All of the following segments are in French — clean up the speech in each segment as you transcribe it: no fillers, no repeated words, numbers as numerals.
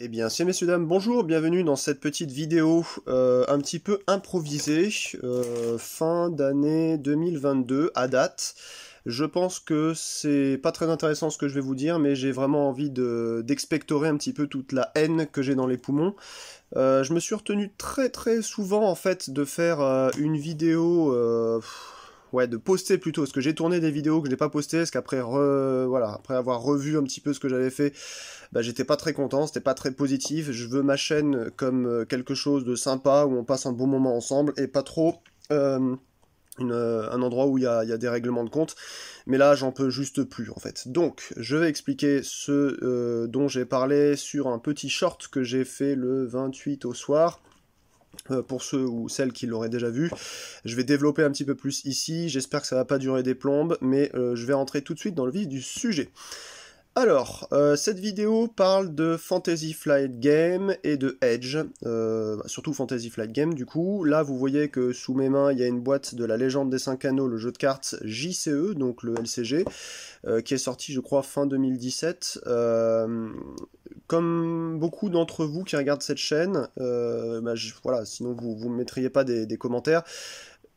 Eh bien, c'est messieurs, dames, bonjour, bienvenue dans cette petite vidéo un petit peu improvisée, fin d'année 2022 à date. Je pense que c'est pas très intéressant ce que je vais vous dire, mais j'ai vraiment envie d'expectorer un petit peu toute la haine que j'ai dans les poumons. Je me suis retenu très souvent en fait de faire une vidéo, ouais, de poster plutôt, parce que j'ai tourné des vidéos que je n'ai pas postées, parce qu'après voilà, après avoir revu un petit peu ce que j'avais fait, bah, j'étais pas très content, c'était pas très positif. Je veux ma chaîne comme quelque chose de sympa, où on passe un bon moment ensemble, et pas trop euh, un endroit où il y a des règlements de compte. Mais là, j'en peux juste plus, en fait. Donc, je vais expliquer ce dont j'ai parlé sur un petit short que j'ai fait le 28 au soir. Pour ceux ou celles qui l'auraient déjà vu, je vais développer un petit peu plus ici, j'espère que ça va pas durer des plombes, mais je vais rentrer tout de suite dans le vif du sujet. Alors, cette vidéo parle de Fantasy Flight Game et de Edge, surtout Fantasy Flight Game du coup. Là, vous voyez que sous mes mains, il y a une boîte de la Légende des 5 Anneaux, le jeu de cartes JCE, donc le LCG, qui est sorti, je crois, fin 2017. Comme beaucoup d'entre vous qui regardent cette chaîne, bah, voilà, sinon vous ne me mettriez pas des commentaires,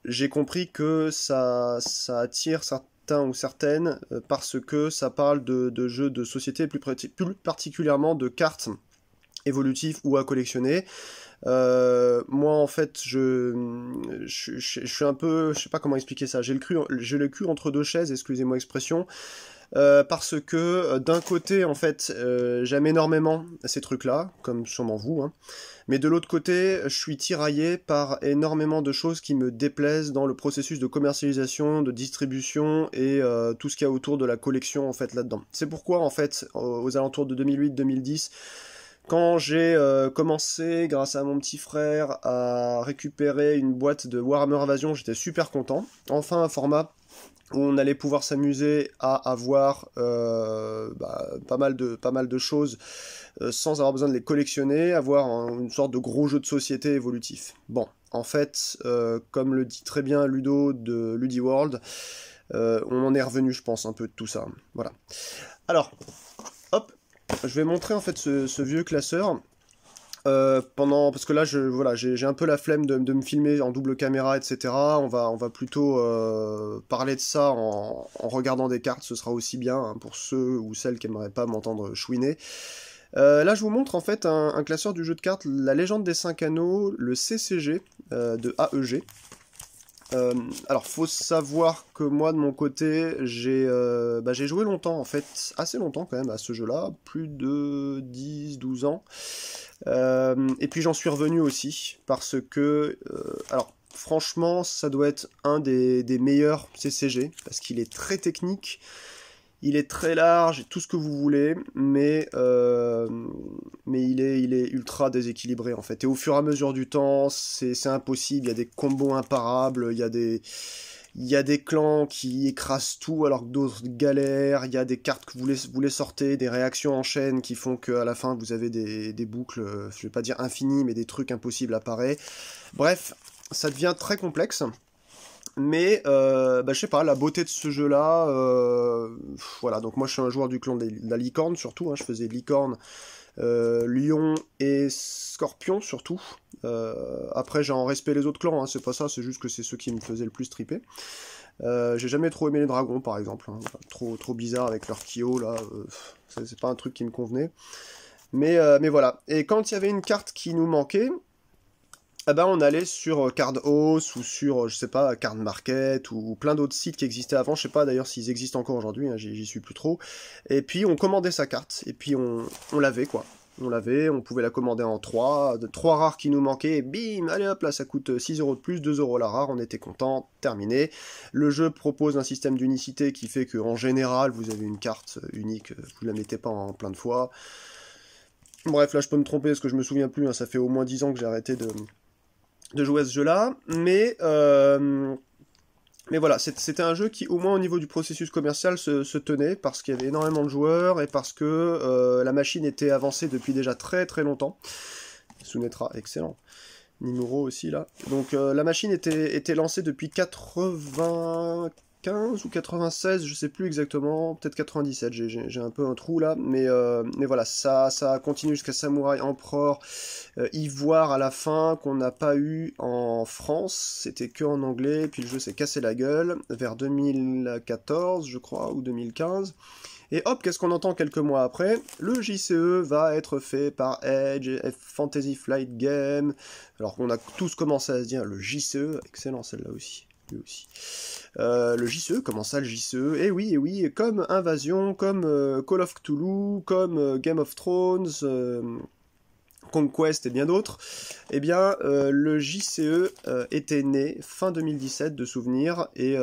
j'ai compris que ça attire certains ou certaines parce que ça parle de jeux de société, plus particulièrement de cartes évolutives ou à collectionner. Moi en fait je suis un peu, je sais pas comment expliquer ça, j'ai le cul entre deux chaises, excusez-moi l'expression. Parce que d'un côté en fait j'aime énormément ces trucs là, comme sûrement vous, hein. Mais de l'autre côté je suis tiraillé par énormément de choses qui me déplaisent dans le processus de commercialisation, de distribution et tout ce qu'il y a autour de la collection en fait là-dedans. C'est pourquoi en fait aux alentours de 2008-2010, quand j'ai commencé, grâce à mon petit frère, à récupérer une boîte de Warhammer Invasion, j'étais super content. Enfin un format où on allait pouvoir s'amuser à avoir pas mal de choses sans avoir besoin de les collectionner, avoir une sorte de gros jeu de société évolutif. Bon, en fait, comme le dit très bien Ludo de Ludiworld, on en est revenu, je pense, un peu de tout ça. Voilà. Alors, hop, je vais montrer en fait ce vieux classeur. Parce que là voilà, j'ai un peu la flemme de me filmer en double caméra, etc. On va plutôt parler de ça en regardant des cartes, ce sera aussi bien hein, pour ceux ou celles qui aimeraient pas m'entendre chouiner. Là je vous montre en fait un classeur du jeu de cartes, la Légende des 5 Anneaux, le CCG de AEG. Alors faut savoir que moi de mon côté j'ai joué longtemps en fait, assez longtemps quand même à ce jeu là, plus de 10-12 ans. Et puis j'en suis revenu aussi, parce que, alors franchement, ça doit être un des meilleurs CCG, parce qu'il est très technique, il est très large, et tout ce que vous voulez, mais il est ultra déséquilibré en fait. Et au fur et à mesure du temps, c'est impossible, il y a des combos imparables, il y a des clans qui écrasent tout alors que d'autres galèrent, il y a des cartes que vous les sortez, des réactions en chaîne qui font qu'à la fin vous avez des boucles, je vais pas dire infinies, mais des trucs impossibles apparaissent. Bref, ça devient très complexe, mais je sais pas, la beauté de ce jeu-là, voilà, donc moi je suis un joueur du clan de la licorne surtout, hein, je faisais licorne, lion et scorpion surtout. Après j'ai en respect les autres clans, hein, c'est pas ça, c'est juste que c'est ceux qui me faisaient le plus triper. J'ai jamais trop aimé les dragons par exemple, hein. Trop bizarre avec leur Kyo là, c'est pas un truc qui me convenait. Mais voilà, et quand il y avait une carte qui nous manquait, eh ben on allait sur Cardhouse ou sur, je sais pas, Card Market ou plein d'autres sites qui existaient avant, je sais pas d'ailleurs s'ils existent encore aujourd'hui, hein, j'y suis plus trop. Et puis on commandait sa carte, et puis on l'avait quoi. On l'avait, on pouvait la commander en 3 rares qui nous manquaient, et bim, allez hop, là ça coûte 6 € de plus, 2 € la rare, on était content, terminé. Le jeu propose un système d'unicité qui fait qu'en général, vous avez une carte unique, vous la mettez pas en plein de fois. Bref, là je peux me tromper parce que je me souviens plus, hein, ça fait au moins 10 ans que j'ai arrêté de jouer à ce jeu-là, mais voilà, c'était un jeu qui, au moins au niveau du processus commercial, se tenait, parce qu'il y avait énormément de joueurs, et parce que la machine était avancée depuis déjà très longtemps. Sunetra, excellent. Nimuro aussi, là. Donc la machine était lancée depuis 84, 95 ou 96, je sais plus exactement, peut-être 97, j'ai un peu un trou là, mais voilà, ça continue jusqu'à Samurai Emperor, Ivoire à la fin, qu'on n'a pas eu en France, c'était que en anglais, puis le jeu s'est cassé la gueule, vers 2014 je crois, ou 2015, et hop, qu'est-ce qu'on entend quelques mois après? Le JCE va être fait par Edge, Fantasy Flight Game, alors qu'on a tous commencé à se dire, le JCE, excellent celle-là aussi. Aussi. Le JCE, comment ça le JCE? Eh oui, comme Invasion, comme Call of Cthulhu, comme Game of Thrones, Conquest et bien d'autres, eh bien le JCE était né fin 2017 de souvenirs, et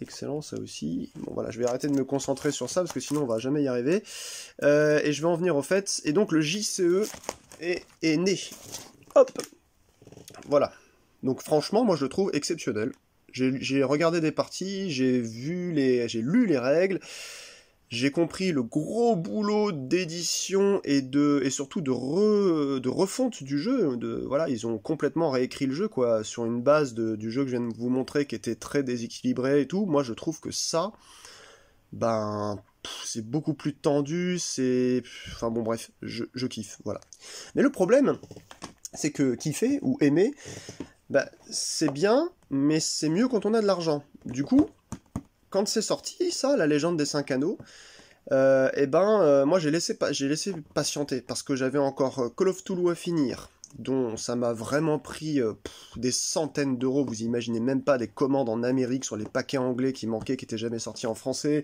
excellent ça aussi. Bon voilà, je vais arrêter de me concentrer sur ça parce que sinon on va jamais y arriver. Et je vais en venir au fait, et donc le JCE est né. Hop, voilà. Donc franchement, moi je le trouve exceptionnel. J'ai regardé des parties, j'ai lu les règles, j'ai compris le gros boulot d'édition et surtout de refonte du jeu. Voilà, ils ont complètement réécrit le jeu, quoi, sur une base du jeu que je viens de vous montrer qui était très déséquilibré et tout. Moi, je trouve que ça, c'est beaucoup plus tendu, enfin bon, bref, je kiffe, voilà. Mais le problème, c'est que kiffer ou aimer, c'est bien, mais c'est mieux quand on a de l'argent. Du coup, quand c'est sorti, ça, la légende des 5 anneaux, moi j'ai laissé patienter, parce que j'avais encore Call of Cthulhu à finir, dont ça m'a vraiment pris des centaines d'euros, vous imaginez même pas, des commandes en Amérique sur les paquets anglais qui manquaient, qui étaient jamais sortis en français.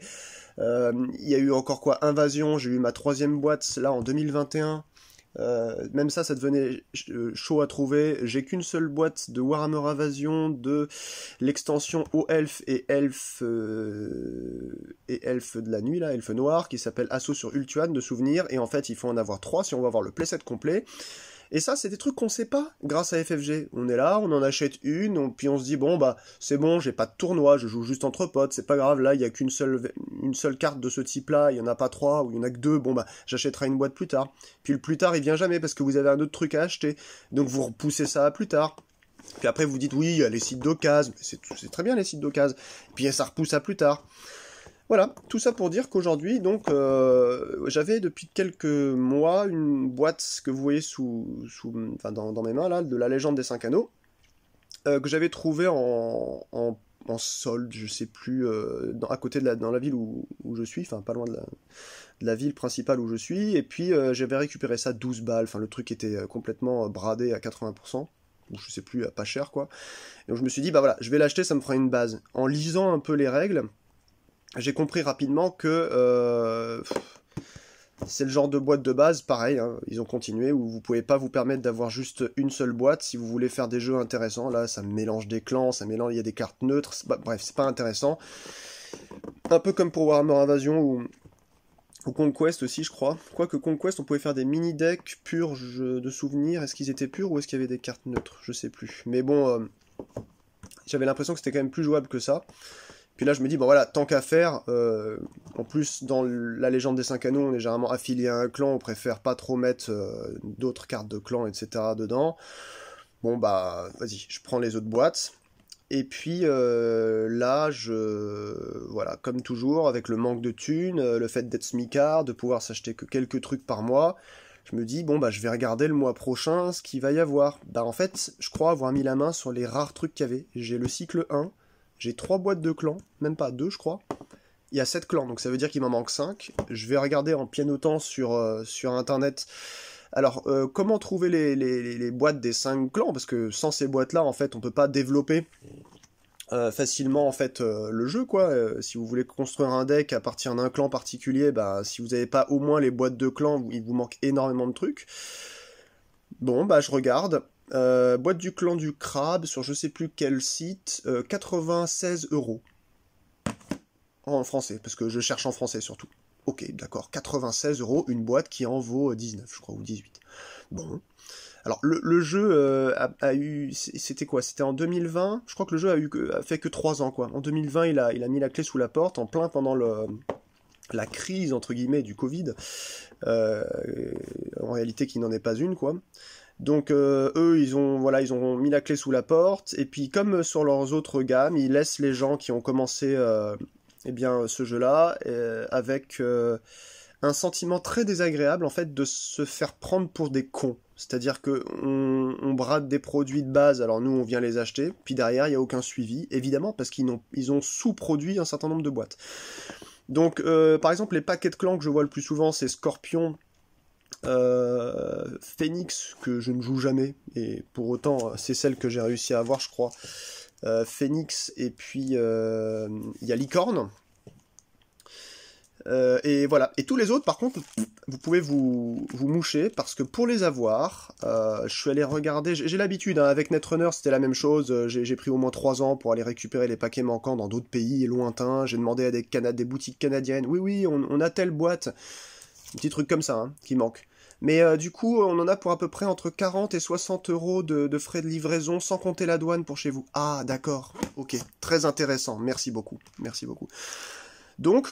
Il y a eu encore quoi, Invasion, j'ai eu ma 3e boîte, là, en 2021. Même ça devenait chaud à trouver. J'ai qu'une seule boîte de Warhammer Invasion, de l'extension aux elfes et elfes de la nuit, là, elfes noirs, qui s'appelle Assaut sur Ultuan, de souvenirs, et en fait il faut en avoir 3 si on va avoir le playset complet. Et ça, c'est des trucs qu'on sait pas grâce à FFG. On est là, on en achète une, puis on se dit, bon, c'est bon, j'ai pas de tournoi, je joue juste entre potes, c'est pas grave, là, il y a qu'une seule carte de ce type-là, il y en a pas 3, ou il y en a que 2, j'achèterai une boîte plus tard. Puis le plus tard, il vient jamais, parce que vous avez un autre truc à acheter. Donc vous repoussez ça à plus tard. Puis après, vous dites, oui, il y a les sites d'occasion, mais c'est très bien les sites d'occasion. Puis ça repousse à plus tard. Voilà, tout ça pour dire qu'aujourd'hui, donc, j'avais depuis quelques mois une boîte que vous voyez dans mes mains, là, de la légende des 5 anneaux, que j'avais trouvée en solde, je sais plus, à côté dans la ville où je suis, enfin pas loin de la ville principale où je suis, et puis j'avais récupéré ça 12 balles, enfin le truc était complètement bradé à 80%, ou je sais plus, à pas cher quoi. Et donc je me suis dit, voilà, je vais l'acheter, ça me fera une base. En lisant un peu les règles, j'ai compris rapidement que c'est le genre de boîte de base, pareil, hein, ils ont continué, où vous pouvez pas vous permettre d'avoir juste une seule boîte si vous voulez faire des jeux intéressants. Là, ça mélange des clans, il y a des cartes neutres, bref, c'est pas intéressant. Un peu comme pour Warhammer Invasion ou Conquest aussi, je crois. Quoique Conquest, on pouvait faire des mini-decks purges de souvenirs. Est-ce qu'ils étaient purs ou est-ce qu'il y avait des cartes neutres? Je sais plus. Mais bon, j'avais l'impression que c'était quand même plus jouable que ça. Puis là, je me dis, voilà, tant qu'à faire, en plus, dans la légende des 5 anneaux, on est généralement affilié à un clan, on préfère pas trop mettre d'autres cartes de clan, etc. dedans. Bon, vas-y, je prends les autres boîtes. Et puis, là, voilà, comme toujours, avec le manque de thunes, le fait d'être smicard, de pouvoir s'acheter que quelques trucs par mois, je me dis, je vais regarder le mois prochain ce qu'il va y avoir. En fait, je crois avoir mis la main sur les rares trucs qu'il y avait. J'ai le cycle 1, j'ai 3 boîtes de clans, même pas 2 je crois. Il y a 7 clans, donc ça veut dire qu'il m'en manque 5. Je vais regarder en pianotant sur internet. Alors, comment trouver les boîtes des 5 clans? Parce que sans ces boîtes-là, en fait, on peut pas développer facilement en fait le jeu, quoi. Si vous voulez construire un deck à partir d'un clan particulier, si vous n'avez pas au moins les boîtes de clans, il vous manque énormément de trucs. Bon, je regarde. Boîte du clan du crabe sur je sais plus quel site, 96 € en français, parce que je cherche en français surtout. Ok, d'accord, 96 € une boîte qui en vaut 19, je crois, ou 18. Bon. Alors, le jeu a eu... C'était quoi? C'était en 2020? Je crois que le jeu a fait que 3 ans, quoi. En 2020, il a mis la clé sous la porte, en plein pendant la crise, entre guillemets, du Covid. En réalité, qui n'en est pas une, quoi. Donc eux, voilà, ils ont mis la clé sous la porte, et puis comme sur leurs autres gammes, ils laissent les gens qui ont commencé eh bien, ce jeu-là avec un sentiment très désagréable en fait de se faire prendre pour des cons. C'est-à-dire que on brade des produits de base, alors nous on vient les acheter, puis derrière il n'y a aucun suivi, évidemment parce ils ont sous-produit un certain nombre de boîtes. Donc par exemple les paquets de clans que je vois le plus souvent c'est Scorpion, Phoenix que je ne joue jamais, et pour autant c'est celle que j'ai réussi à avoir je crois. Phoenix et puis il y a Licorne. Et voilà. Et tous les autres, par contre, vous pouvez vous moucher, parce que pour les avoir, je suis allé regarder, j'ai l'habitude, hein, avec Netrunner c'était la même chose, j'ai pris au moins 3 ans pour aller récupérer les paquets manquants dans d'autres pays lointains, j'ai demandé à des boutiques canadiennes, oui, on a telle boîte, un petit truc comme ça, hein, qui manque. Mais du coup, on en a pour à peu près entre 40 et 60 euros de frais de livraison, sans compter la douane pour chez vous. Ah, d'accord, ok, très intéressant, merci beaucoup, merci beaucoup. Donc,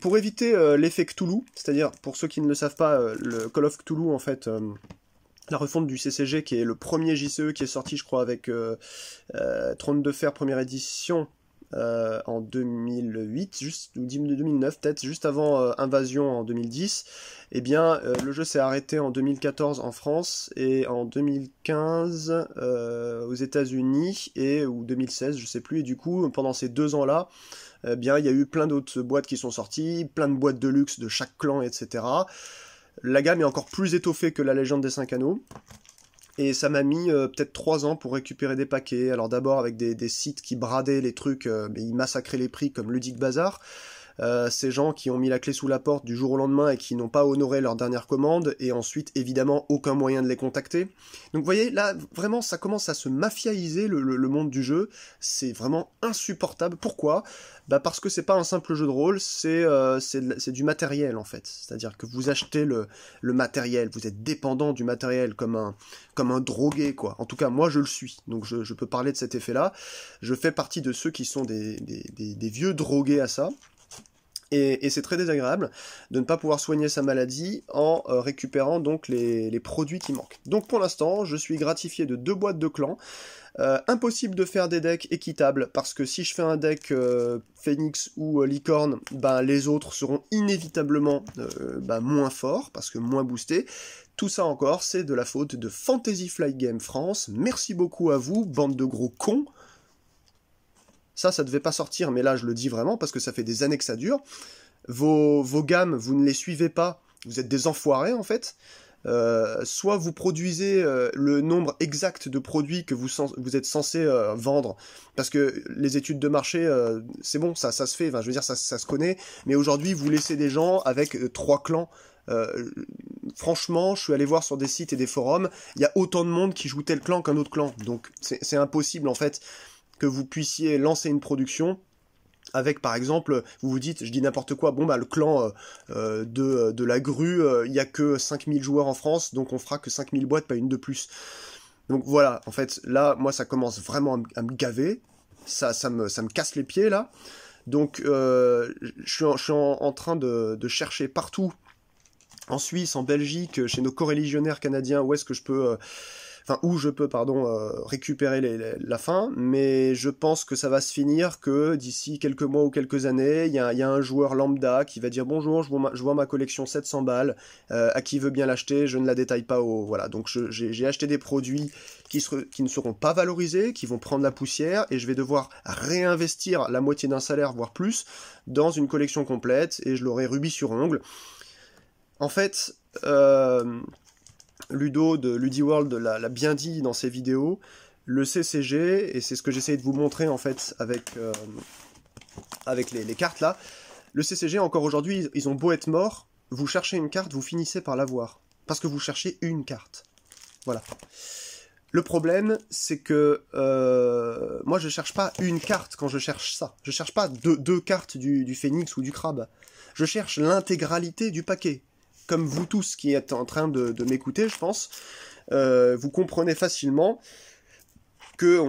pour éviter l'effet Cthulhu, c'est-à-dire, pour ceux qui ne le savent pas, le Call of Cthulhu, en fait, la refonte du CCG, qui est le premier JCE qui est sorti, je crois, avec Trône de Fer première édition, en 2008, ou 2009 peut-être, juste avant Invasion en 2010, eh bien, le jeu s'est arrêté en 2014 en France, et en 2015 aux États-Unis, ou 2016, je sais plus, et du coup, pendant ces 2 ans-là, bien, il y a eu plein d'autres boîtes qui sont sorties, plein de boîtes de luxe de chaque clan, etc. La gamme est encore plus étoffée que la Légende des 5 Anneaux. Et ça m'a mis peut-être 3 ans pour récupérer des paquets. Alors d'abord avec des sites qui bradaient les trucs, mais ils massacraient les prix comme Ludic Bazar. Ces gens qui ont mis la clé sous la porte du jour au lendemain et qui n'ont pas honoré leur dernière commande, et ensuite évidemment aucun moyen de les contacter. Donc vous voyez, là vraiment ça commence à se mafiaïser le monde du jeu, c'est vraiment insupportable. Pourquoi ? Bah parce que c'est pas un simple jeu de rôle, c'est du matériel en fait. C'est-à-dire que vous achetez le matériel, vous êtes dépendant du matériel comme un drogué quoi. En tout cas moi je le suis, donc je peux parler de cet effet-là. Je fais partie de ceux qui sont des vieux drogués à ça. Et c'est très désagréable de ne pas pouvoir soigner sa maladie en récupérant donc les produits qui manquent. Donc pour l'instant, je suis gratifié de 2 boîtes de clans. Impossible de faire des decks équitables, parce que si je fais un deck Phoenix ou Licorne, ben, les autres seront inévitablement moins forts, parce que moins boostés. Tout ça encore, c'est de la faute de Fantasy Flight Games France. Merci beaucoup à vous, bande de gros cons. Ça devait pas sortir, mais là je le dis vraiment parce que ça fait des années que ça dure. Vos gammes, vous ne les suivez pas, vous êtes des enfoirés en fait. Soit vous produisez le nombre exact de produits que vous êtes censé vendre, parce que les études de marché, c'est bon, ça se fait, enfin, je veux dire, ça se connaît, mais aujourd'hui vous laissez des gens avec 3 clans. Franchement, je suis allé voir sur des sites et des forums, il y a autant de monde qui joue tel clan qu'un autre clan, donc c'est impossible en fait que vous puissiez lancer une production avec, par exemple, vous vous dites, je dis n'importe quoi, bon bah le clan de la grue, il n'y a que 5000 joueurs en France, donc on fera que 5000 boîtes, pas une de plus. Donc voilà, en fait, là, moi ça commence vraiment à me gaver, ça me casse les pieds là, donc je suis en train de chercher partout, en Suisse, en Belgique, chez nos coreligionnaires canadiens, où est-ce que je peux... où je peux, récupérer la fin, mais je pense que ça va se finir que d'ici quelques mois ou quelques années, il y a un joueur lambda qui va dire bonjour, je vois ma collection 700 balles, à qui veut bien l'acheter, je ne la détaille pas voilà, donc j'ai acheté des produits qui ne seront pas valorisés, qui vont prendre la poussière, et je vais devoir réinvestir la moitié d'un salaire, voire plus, dans une collection complète, et je l'aurai rubis sur ongle. En fait, Ludo de Ludiworld l'a bien dit dans ses vidéos, le CCG, et c'est ce que j'essaye de vous montrer en fait avec les cartes là, le CCG encore aujourd'hui, ils ont beau être morts, vous cherchez une carte, vous finissez par l'avoir, parce que vous cherchez une carte. Voilà. Le problème, c'est que moi je cherche pas une carte quand je cherche ça. Je cherche pas deux cartes du Phénix ou du Crabe. Je cherche l'intégralité du paquet. Comme vous tous qui êtes en train de m'écouter, je pense, vous comprenez facilement que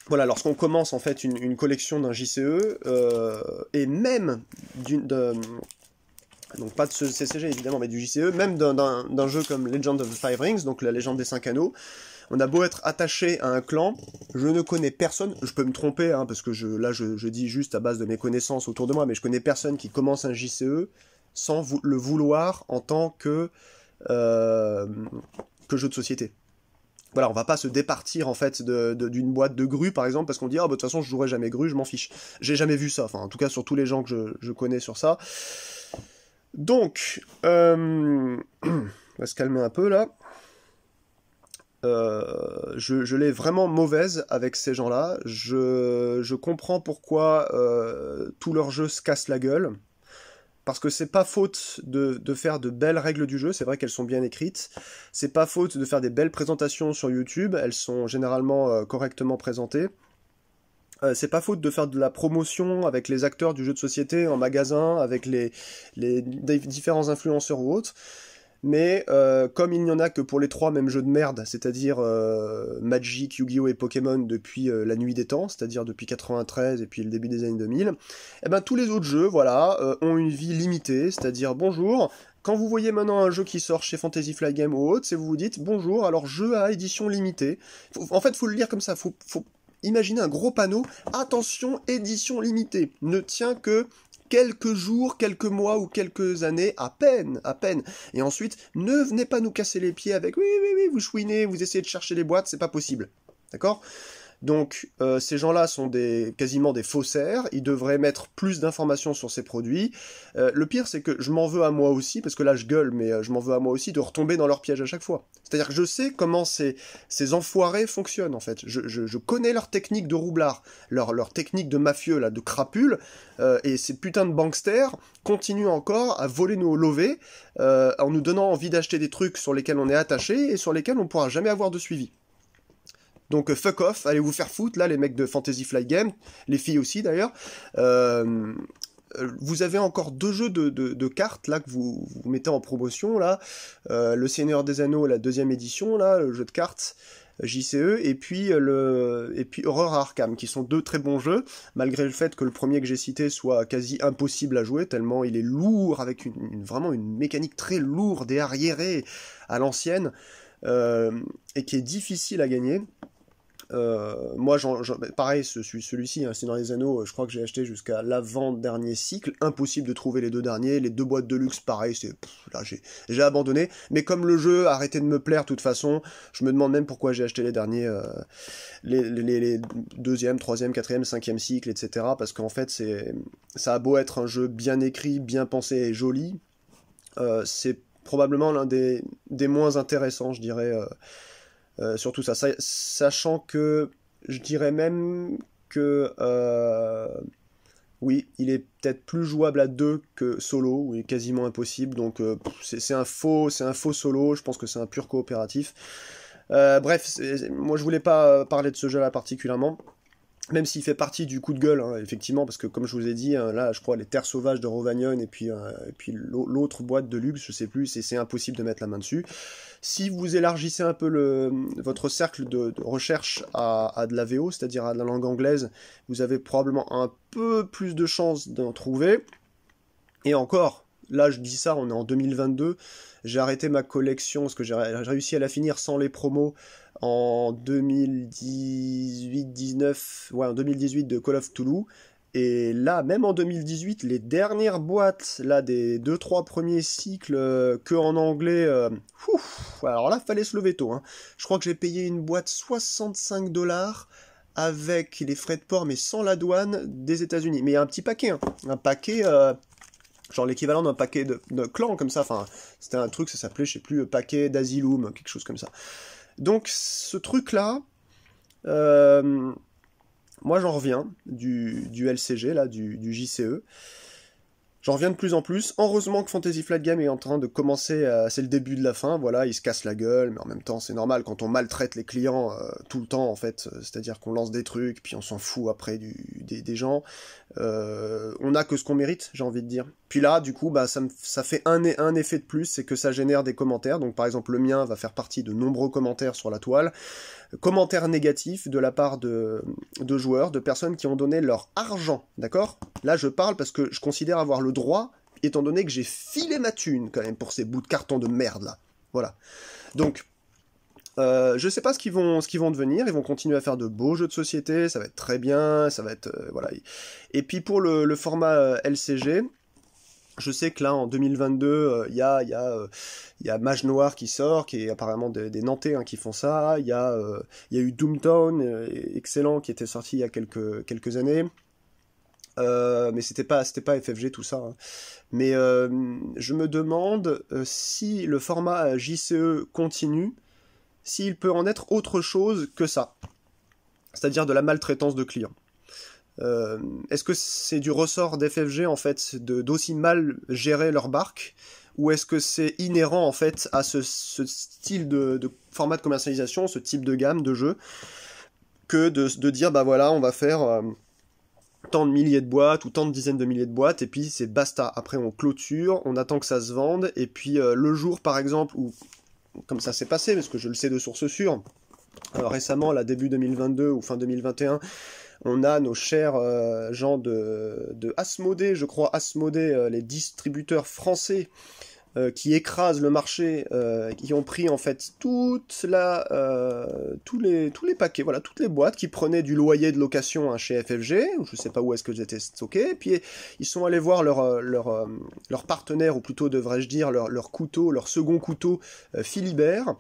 voilà, lorsqu'on commence en fait une collection d'un JCE, et même Donc pas de ce CCG évidemment, mais du JCE, même d'un jeu comme Legend of the Five Rings, donc la légende des 5 anneaux. On a beau être attaché à un clan, je ne connais personne, je peux me tromper, hein, parce que je dis juste à base de mes connaissances autour de moi, mais je connais personne qui commence un JCE sans le vouloir en tant que jeu de société. Voilà, on va pas se départir en fait d'une boîte de grue par exemple parce qu'on dit ah bah de toute façon je jouerai jamais grue, je m'en fiche. J'ai jamais vu ça, enfin en tout cas sur tous les gens que je connais sur ça. Donc, on va se calmer un peu là. Je l'ai vraiment mauvaise avec ces gens-là. Je comprends pourquoi tout leur jeu se casse la gueule. Parce que c'est pas faute de faire de belles règles du jeu, c'est vrai qu'elles sont bien écrites. C'est pas faute de faire des belles présentations sur YouTube, elles sont généralement correctement présentées. C'est pas faute de faire de la promotion avec les acteurs du jeu de société en magasin, avec les différents influenceurs ou autres. Mais comme il n'y en a que pour les 3 mêmes jeux de merde, c'est-à-dire Magic, Yu-Gi-Oh! Et Pokémon depuis la nuit des temps, c'est-à-dire depuis 93 et puis le début des années 2000, et ben tous les autres jeux, voilà, ont une vie limitée, c'est-à-dire bonjour, quand vous voyez maintenant un jeu qui sort chez Fantasy Flight Games ou autre, c'est vous vous dites bonjour, alors jeu à édition limitée. En fait, faut le lire comme ça, faut imaginer un gros panneau, attention, édition limitée, ne tient que quelques jours, quelques mois ou quelques années, à peine. Et ensuite, ne venez pas nous casser les pieds avec oui, vous chouinez, vous essayez de chercher les boîtes, c'est pas possible. D'accord ? Donc, ces gens-là sont quasiment des faussaires, ils devraient mettre plus d'informations sur ces produits. Le pire, c'est que je m'en veux à moi aussi, parce que là je gueule, mais je m'en veux à moi aussi de retomber dans leur piège à chaque fois. C'est-à-dire que je sais comment ces enfoirés fonctionnent, en fait. Je connais leur technique de roublard, leur technique de mafieux, là, de crapule, et ces putains de banksters continuent encore à voler nos lovés, en nous donnant envie d'acheter des trucs sur lesquels on est attaché, et sur lesquels on ne pourra jamais avoir de suivi. Donc fuck off, allez vous faire foutre, là, les mecs de Fantasy Flight Games, les filles aussi d'ailleurs. Vous avez encore 2 jeux de cartes là que vous mettez en promotion là. Le Seigneur des Anneaux, la 2e édition là, le jeu de cartes JCE, et puis Horror Arkham, qui sont 2 très bons jeux, malgré le fait que le premier que j'ai cité soit quasi impossible à jouer, tellement il est lourd, avec vraiment une mécanique très lourde et arriérée à l'ancienne, et qui est difficile à gagner. Moi, pareil, celui-ci, hein, c'est dans les anneaux, je crois que j'ai acheté jusqu'à l'avant-dernier cycle, impossible de trouver les 2 derniers, les 2 boîtes de luxe, pareil, là j'ai abandonné, mais comme le jeu a arrêté de me plaire de toute façon, je me demande même pourquoi j'ai acheté les derniers, les 2e, 3e, 4e, 5e cycle, etc., parce qu'en fait, ça a beau être un jeu bien écrit, bien pensé et joli, c'est probablement l'un des moins intéressants, je dirais, surtout ça, sachant que je dirais même que oui, il est peut-être plus jouable à 2 que solo, ou il est quasiment impossible, donc c'est un faux solo, je pense que c'est un pur coopératif. Bref, moi je voulais pas parler de ce jeu-là particulièrement, même s'il fait partie du coup de gueule, hein, effectivement, parce que comme je vous ai dit, hein, là je crois les Terres Sauvages de Rovanion et puis l'autre boîte de luxe, je sais plus, c'est impossible de mettre la main dessus. Si vous élargissez un peu votre cercle de recherche à de la VO, c'est-à-dire à de la langue anglaise, vous avez probablement un peu plus de chances d'en trouver. Et encore, là je dis ça, on est en 2022, j'ai arrêté ma collection, parce que j'ai réussi à la finir sans les promos, en 2018-19, ouais, en 2018 de Call of Cthulhu, et là, même en 2018, les dernières boîtes, là, des 2-3 premiers cycles, que en anglais, alors là, fallait se lever tôt, hein. Je crois que j'ai payé une boîte 65$ avec les frais de port, mais sans la douane des États-Unis. Mais un petit paquet, hein. Un paquet, genre l'équivalent d'un paquet de clans, comme ça, enfin, c'était un truc, ça s'appelait, je sais plus, paquet d'Asylum, quelque chose comme ça. Donc ce truc-là, moi j'en reviens du LCG, là, du JCE. J'en reviens de plus en plus. Heureusement que Fantasy Flight Games est en train de commencer, c'est le début de la fin, voilà, il se casse la gueule, mais en même temps c'est normal quand on maltraite les clients tout le temps en fait, c'est-à-dire qu'on lance des trucs, puis on s'en fout après des gens. On a que ce qu'on mérite, j'ai envie de dire. Puis là, du coup, bah, ça fait un effet de plus, c'est que ça génère des commentaires. Donc par exemple, le mien va faire partie de nombreux commentaires sur la toile. Commentaires négatifs de la part de joueurs, de personnes qui ont donné leur argent, d'accord ? Là, je parle parce que je considère avoir le droit étant donné que j'ai filé ma thune, quand même, pour ces bouts de carton de merde, là. Voilà. Donc, je sais pas ce qu'ils vont devenir, ils vont continuer à faire de beaux jeux de société, ça va être très bien, ça va être... voilà. Et puis pour le format LCG, je sais que là, en 2022, il y a Mage Noir qui sort, qui est apparemment des Nantais hein, qui font ça. Il y a eu Doomtown, excellent, qui était sorti il y a quelques années. Mais c'était pas FFG tout ça. Hein. Mais je me demande si le format JCE continue, s'il peut en être autre chose que ça. C'est-à-dire de la maltraitance de clients. Est-ce que c'est du ressort d'FFG en fait d'aussi mal gérer leur barque, ou est-ce que c'est inhérent en fait à ce style de format de commercialisation, ce type de gamme de jeu, que de dire bah voilà on va faire tant de milliers de boîtes ou tant de dizaines de milliers de boîtes et puis c'est basta, après on clôture, on attend que ça se vende et puis le jour par exemple où comme ça s'est passé parce que je le sais de source sûre, récemment là début 2022 ou fin 2021 on a nos chers gens de Asmodée, je crois Asmodée, les distributeurs français qui écrasent le marché, qui ont pris en fait tous les paquets, voilà, toutes les boîtes qui prenaient du loyer de location hein, chez FFG, je sais pas où est-ce que étaient stockés, et puis ils sont allés voir leur partenaire, ou plutôt devrais-je dire leur couteau, leur second couteau Philibert,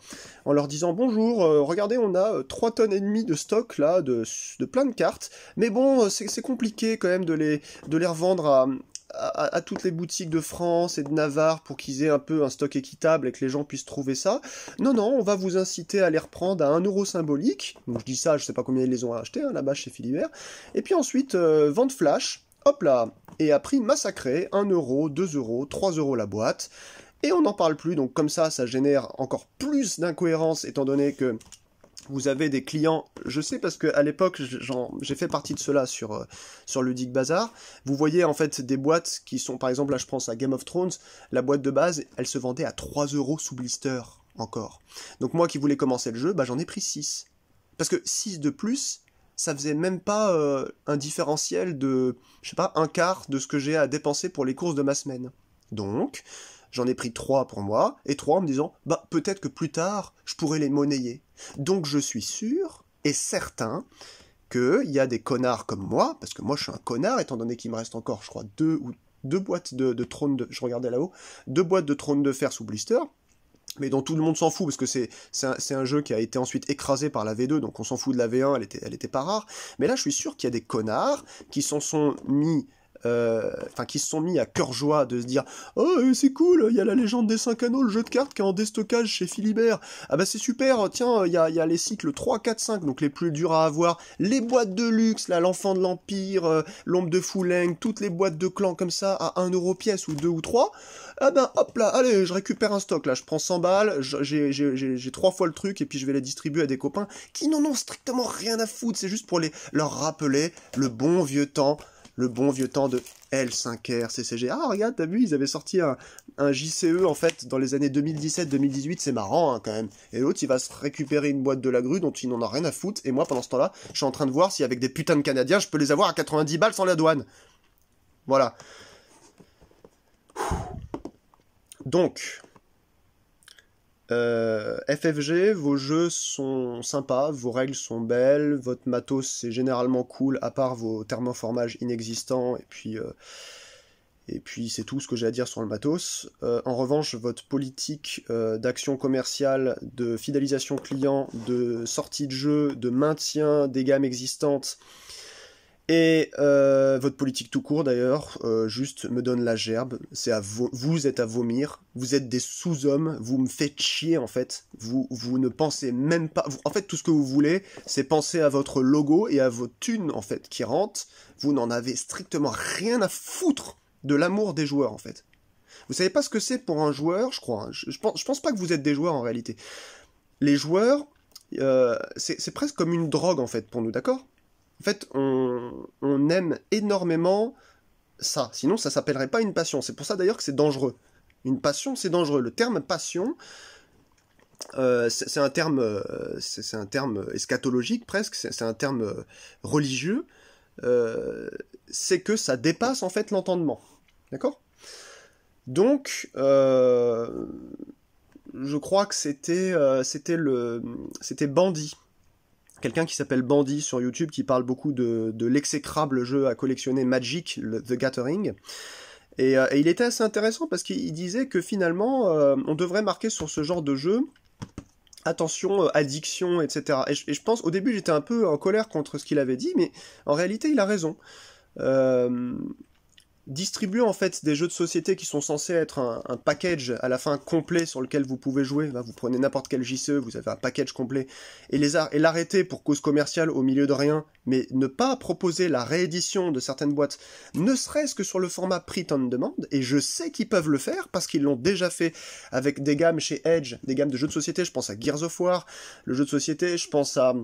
en leur disant bonjour, regardez on a 3 tonnes et demie de stock là, de plein de cartes, mais bon c'est compliqué quand même de les revendre à toutes les boutiques de France et de Navarre pour qu'ils aient un peu un stock équitable et que les gens puissent trouver ça. Non, on va vous inciter à les reprendre à 1 euro symbolique. Donc je dis ça, je sais pas combien ils les ont achetés hein, là-bas chez Philibert. Et puis ensuite, vente flash, hop là, et à prix massacré, 1 euro, 2 euros, 3 euros la boîte. Et on n'en parle plus, donc comme ça génère encore plus d'incohérence étant donné que vous avez des clients, je sais parce qu'à l'époque, j'ai fait partie de cela sur Ludic Bazar, vous voyez en fait des boîtes qui sont, par exemple là je pense à Game of Thrones, la boîte de base, elle se vendait à 3 euros sous blister, encore. Donc moi qui voulais commencer le jeu, bah j'en ai pris 6. Parce que 6 de plus, ça faisait même pas un différentiel de, je sais pas, un quart de ce que j'ai à dépenser pour les courses de ma semaine. Donc, j'en ai pris 3 pour moi, et 3 en me disant, bah peut-être que plus tard, je pourrais les monnayer. Donc je suis sûr et certain qu'il y a des connards comme moi, parce que moi je suis un connard, étant donné qu'il me reste encore, je crois, deux boîtes de trône de... Je regardais là-haut, 2 boîtes de trône de fer sous blister, mais dont tout le monde s'en fout, parce que c'est un jeu qui a été ensuite écrasé par la V2, donc on s'en fout de la V1, elle était pas rare. Mais là je suis sûr qu'il y a des connards qui s'en sont mis... qui se sont mis à cœur joie de se dire « Oh, c'est cool, il y a la légende des 5 anneaux, le jeu de cartes qui est en déstockage chez Philibert. Ah bah c'est super, tiens, il y a les cycles 3, 4, 5, donc les plus durs à avoir, les boîtes de luxe, là, l'enfant de l'Empire, l'ombre de Fouleng, toutes les boîtes de clans comme ça, à 1 euro pièce, ou 2 ou 3. Ah ben hop là, allez, je récupère un stock, là, je prends 100 balles, j'ai 3 fois le truc, et puis je vais les distribuer à des copains qui n'en ont strictement rien à foutre, c'est juste pour leur rappeler le bon vieux temps de L5R, CCG. Ah, regarde, t'as vu, ils avaient sorti un JCE, en fait, dans les années 2017-2018, c'est marrant, hein, quand même. Et l'autre, il va se récupérer une boîte de la grue dont il n'en a rien à foutre, et moi, pendant ce temps-là, je suis en train de voir si avec des putains de Canadiens, je peux les avoir à 90 balles sans la douane. Voilà. Donc... FFG, vos jeux sont sympas, vos règles sont belles, votre matos c'est généralement cool, à part vos thermoformages inexistants, et puis c'est tout ce que j'ai à dire sur le matos. En revanche, votre politique d'action commerciale, de fidélisation client, de sortie de jeu, de maintien des gammes existantes, et votre politique tout court d'ailleurs, juste me donne la gerbe, vous êtes à vomir, vous êtes des sous-hommes, vous me faites chier en fait, vous ne pensez même pas, en fait tout ce que vous voulez, c'est penser à votre logo et à vos thunes en fait qui rentrent, vous n'en avez strictement rien à foutre de l'amour des joueurs en fait. Vous savez pas ce que c'est pour un joueur, je crois, hein. Je pense pas que vous êtes des joueurs en réalité. Les joueurs, c'est presque comme une drogue en fait pour nous, d'accord ? En fait, on aime énormément ça, sinon ça s'appellerait pas une passion. C'est pour ça d'ailleurs que c'est dangereux. Une passion, c'est dangereux. Le terme passion, c'est un terme eschatologique presque, c'est un terme religieux. C'est que ça dépasse en fait l'entendement. D'accord ? Donc, je crois que c'était Bandy. Quelqu'un qui s'appelle Bandy sur YouTube qui parle beaucoup de l'exécrable jeu à collectionner Magic, The Gathering. Et il était assez intéressant parce qu'il disait que finalement, on devrait marquer sur ce genre de jeu, attention, addiction, etc. Et je pense, au début, j'étais un peu en colère contre ce qu'il avait dit, mais en réalité, il a raison. Euh, Distribuer en fait des jeux de société qui sont censés être un package à la fin complet sur lequel vous pouvez jouer, vous prenez n'importe quel JCE, vous avez un package complet, et l'arrêter pour cause commerciale au milieu de rien, mais ne pas proposer la réédition de certaines boîtes, ne serait-ce que sur le format print on demand, et je sais qu'ils peuvent le faire parce qu'ils l'ont déjà fait avec des gammes chez Edge, des gammes de jeux de société, je pense à Gears of War, le jeu de société, je pense à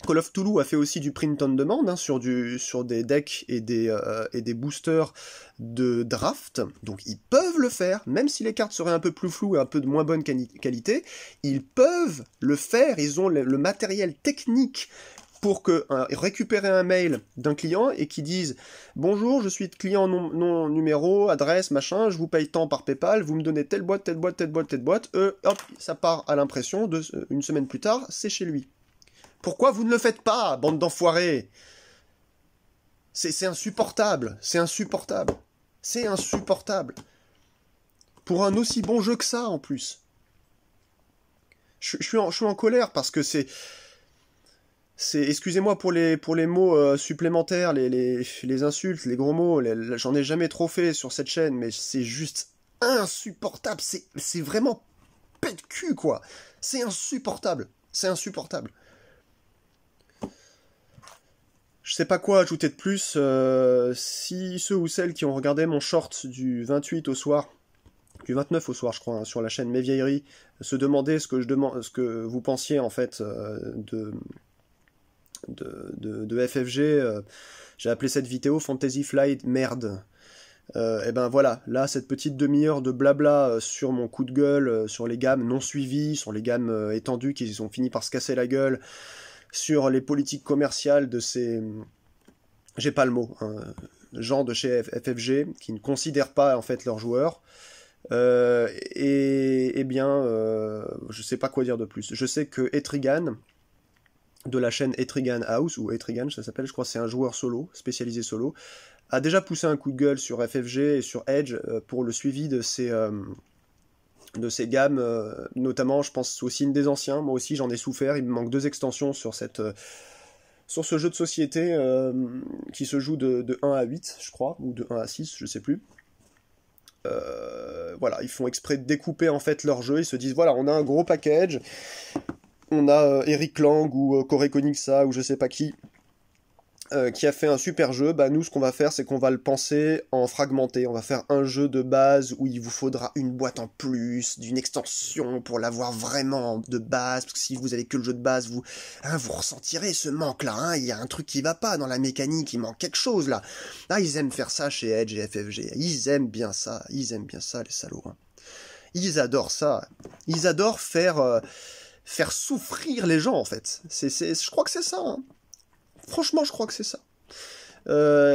Call of Cthulhu a fait aussi du print on demand hein, sur des decks et des boosters de draft, donc ils peuvent le faire, même si les cartes seraient un peu plus floues et un peu de moins bonne qualité, ils peuvent le faire, ils ont le matériel technique pour récupérer un mail d'un client et qui dise « Bonjour, je suis client non numéro, adresse, machin, je vous paye tant par PayPal, vous me donnez telle boîte, telle boîte, telle boîte, telle boîte, hop, ça part à l'impression, une semaine plus tard, c'est chez lui. » Pourquoi vous ne le faites pas, bande d'enfoirés? C'est insupportable, c'est insupportable, c'est insupportable. Pour un aussi bon jeu que ça, en plus. Je suis en colère parce que excusez-moi pour les mots supplémentaires, les insultes, les gros mots, j'en ai jamais trop fait sur cette chaîne, mais c'est juste insupportable, c'est vraiment pète cul, quoi. C'est insupportable, c'est insupportable. Je sais pas quoi ajouter de plus, si ceux ou celles qui ont regardé mon short du 28 au soir, du 29 au soir je crois, hein, sur la chaîne Mes Vieilleries, se demandaient ce que vous pensiez en fait de FFG, j'ai appelé cette vidéo Fantasy Flight merde. Et ben voilà, là cette petite demi-heure de blabla sur mon coup de gueule, sur les gammes non suivies, sur les gammes étendues qui ont fini par se casser la gueule, sur les politiques commerciales de ces... J'ai pas le mot, hein, gens de chez FFG qui ne considèrent pas en fait leurs joueurs. Et bien, je sais pas quoi dire de plus. Je sais que Etrigan, de la chaîne Etrigan House, ou Etrigan ça s'appelle, je crois que c'est un joueur solo, spécialisé solo, a déjà poussé un coup de gueule sur FFG et sur Edge pour le suivi de ces gammes, notamment je pense au signe des anciens, moi aussi j'en ai souffert, il me manque 2 extensions sur ce jeu de société qui se joue de 1 à 8 je crois, ou de 1 à 6, je sais plus. Voilà, ils font exprès de découper en fait leur jeu, ils se disent voilà on a un gros package, on a Eric Lang ou Corey Koenigsegg ou je sais pas qui a fait un super jeu, bah nous ce qu'on va faire c'est qu'on va le penser en fragmenté, on va faire un jeu de base où il vous faudra une boîte en plus, d'une extension pour l'avoir vraiment de base, parce que si vous avez que le jeu de base, vous ressentirez ce manque là, hein, il y a un truc qui va pas dans la mécanique, il manque quelque chose là. Là ils aiment faire ça chez Edge et FFG, ils aiment bien ça les salauds. Hein. Ils adorent ça, ils adorent faire souffrir les gens en fait, je crois que c'est ça, hein. Franchement, je crois que c'est ça.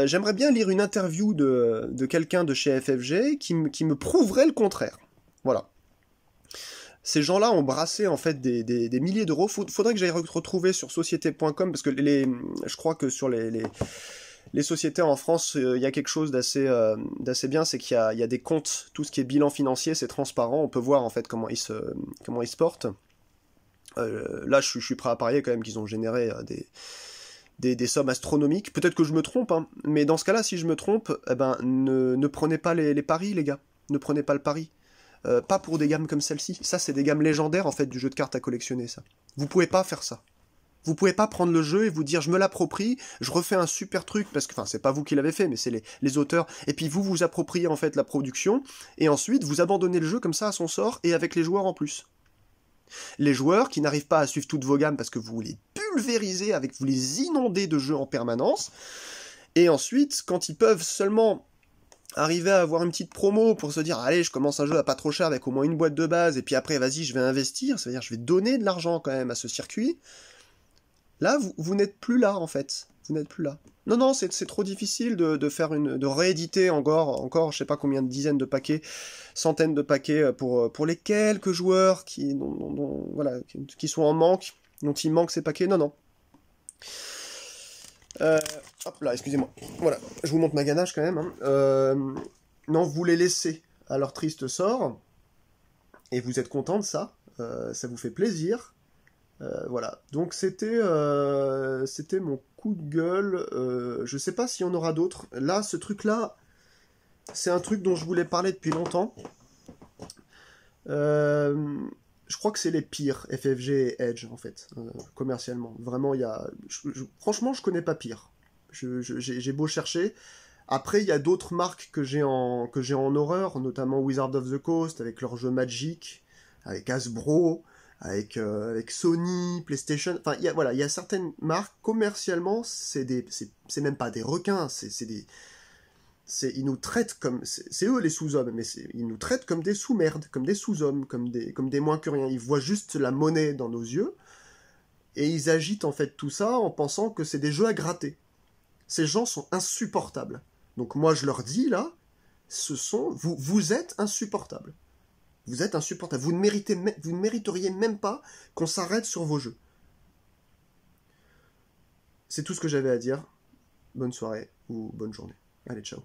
J'aimerais bien lire une interview de quelqu'un de chez FFG qui me prouverait le contraire. Voilà. Ces gens-là ont brassé en fait des milliers d'euros. Faudrait que j'aille retrouver sur société.com parce que je crois que sur les sociétés en France, il y a quelque chose d'assez bien, c'est qu'il y a des comptes, tout ce qui est bilan financier, c'est transparent. On peut voir en fait comment ils se portent. Là, je suis prêt à parier quand même qu'ils ont généré des sommes astronomiques. Peut-être que je me trompe, hein, mais dans ce cas-là, si je me trompe, eh ben, ne prenez pas les paris, les gars. Ne prenez pas le pari. Pas pour des gammes comme celle-ci. Ça, c'est des gammes légendaires, en fait, du jeu de cartes à collectionner, ça. Vous pouvez pas faire ça. Vous pouvez pas prendre le jeu et vous dire, je me l'approprie, je refais un super truc, parce que, enfin, c'est pas vous qui l'avez fait, mais c'est les auteurs, et puis vous appropriez, en fait, la production, et ensuite, vous abandonnez le jeu comme ça à son sort, et avec les joueurs en plus. Les joueurs qui n'arrivent pas à suivre toutes vos gammes parce que vous les pulvérisez, vous les inondez de jeux en permanence, et ensuite, quand ils peuvent seulement arriver à avoir une petite promo pour se dire allez je commence un jeu à pas trop cher avec au moins une boîte de base, et puis après vas-y je vais investir, c'est-à-dire je vais donner de l'argent quand même à ce circuit, là vous n'êtes plus là en fait. vous n'êtes plus là. Non, non, c'est trop difficile de faire de rééditer encore, je sais pas combien de dizaines de paquets, centaines de paquets pour les quelques joueurs voilà, qui sont en manque, dont il manque ces paquets. Non, non. Hop là, excusez-moi. Voilà, je vous montre ma ganache quand même. Hein. Non, vous les laissez à leur triste sort, et vous êtes content de ça. Ça vous fait plaisir. Voilà, donc c'était mon coup de gueule. Je sais pas s'il y en aura d'autres. Là, ce truc-là, c'est un truc dont je voulais parler depuis longtemps. Je crois que c'est les pires, FFG et Edge, en fait, commercialement. Vraiment, il y a... franchement, je connais pas pire. J'ai beau chercher. Après, il y a d'autres marques que j'ai en horreur, notamment Wizard of the Coast, avec leur jeu Magic, avec Hasbro, avec Sony, PlayStation. Enfin, voilà, il y a certaines marques, commercialement, c'est même pas des requins, ils nous traitent comme... C'est eux les sous-hommes, mais ils nous traitent comme des sous-merdes, comme des sous-hommes, comme des moins que rien. Ils voient juste la monnaie dans nos yeux, et ils agitent en fait tout ça en pensant que c'est des jeux à gratter. Ces gens sont insupportables. Donc moi je leur dis là, vous êtes insupportables. Vous êtes insupportables. Vous ne mériteriez même pas qu'on s'arrête sur vos jeux. C'est tout ce que j'avais à dire. Bonne soirée ou bonne journée. Allez, ciao.